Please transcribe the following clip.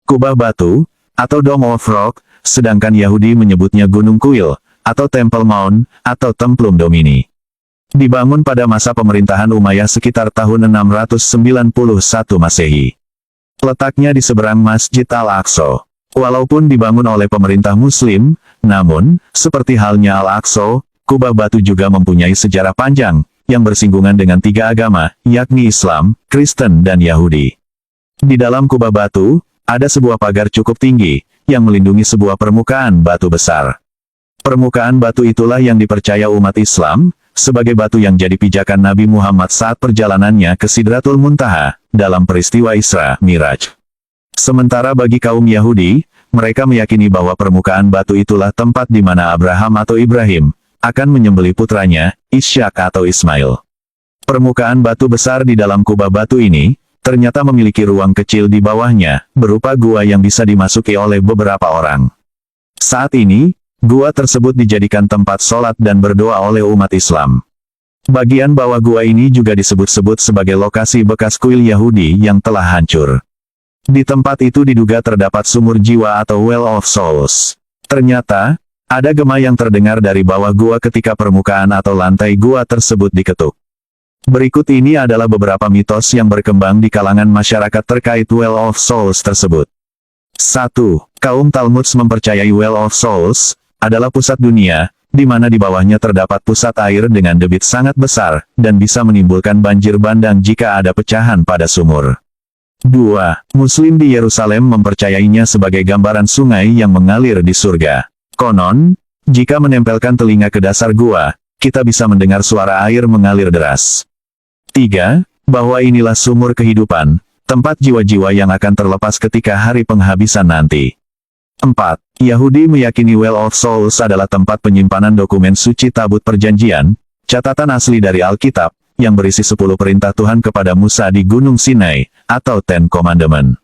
kubah batu, atau Dome of Rock, sedangkan Yahudi menyebutnya Gunung Kuil, atau Temple Mount, atau Templum Domini. Dibangun pada masa pemerintahan Umayyah sekitar tahun 691 Masehi. Letaknya di seberang Masjid Al-Aqsa. Walaupun dibangun oleh pemerintah Muslim, namun, seperti halnya Al-Aqsa, kubah batu juga mempunyai sejarah panjang, yang bersinggungan dengan tiga agama, yakni Islam, Kristen dan Yahudi. Di dalam kubah batu, ada sebuah pagar cukup tinggi, yang melindungi sebuah permukaan batu besar. Permukaan batu itulah yang dipercaya umat Islam, sebagai batu yang jadi pijakan Nabi Muhammad saat perjalanannya ke Sidratul Muntaha, dalam peristiwa Isra Miraj. Sementara bagi kaum Yahudi, mereka meyakini bahwa permukaan batu itulah tempat di mana Abraham atau Ibrahim, akan menyembelih putranya, Ishak atau Ismail. Permukaan batu besar di dalam kubah batu ini, ternyata memiliki ruang kecil di bawahnya, berupa gua yang bisa dimasuki oleh beberapa orang. Saat ini, gua tersebut dijadikan tempat sholat dan berdoa oleh umat Islam. Bagian bawah gua ini juga disebut-sebut sebagai lokasi bekas kuil Yahudi yang telah hancur. Di tempat itu diduga terdapat sumur jiwa atau Well of Souls. Ternyata, ada gema yang terdengar dari bawah gua ketika permukaan atau lantai gua tersebut diketuk. Berikut ini adalah beberapa mitos yang berkembang di kalangan masyarakat terkait Well of Souls tersebut. 1. Kaum Talmuds mempercayai Well of Souls adalah pusat dunia, di mana di bawahnya terdapat pusat air dengan debit sangat besar, dan bisa menimbulkan banjir bandang jika ada pecahan pada sumur. 2. Muslim di Yerusalem mempercayainya sebagai gambaran sungai yang mengalir di surga. Konon, jika menempelkan telinga ke dasar gua, kita bisa mendengar suara air mengalir deras. 3. Bahwa inilah sumur kehidupan, tempat jiwa-jiwa yang akan terlepas ketika hari penghabisan nanti. 4. Yahudi meyakini Well of Souls adalah tempat penyimpanan dokumen suci Tabut Perjanjian, catatan asli dari Alkitab, yang berisi 10 perintah Tuhan kepada Musa di Gunung Sinai, atau Ten Commandment.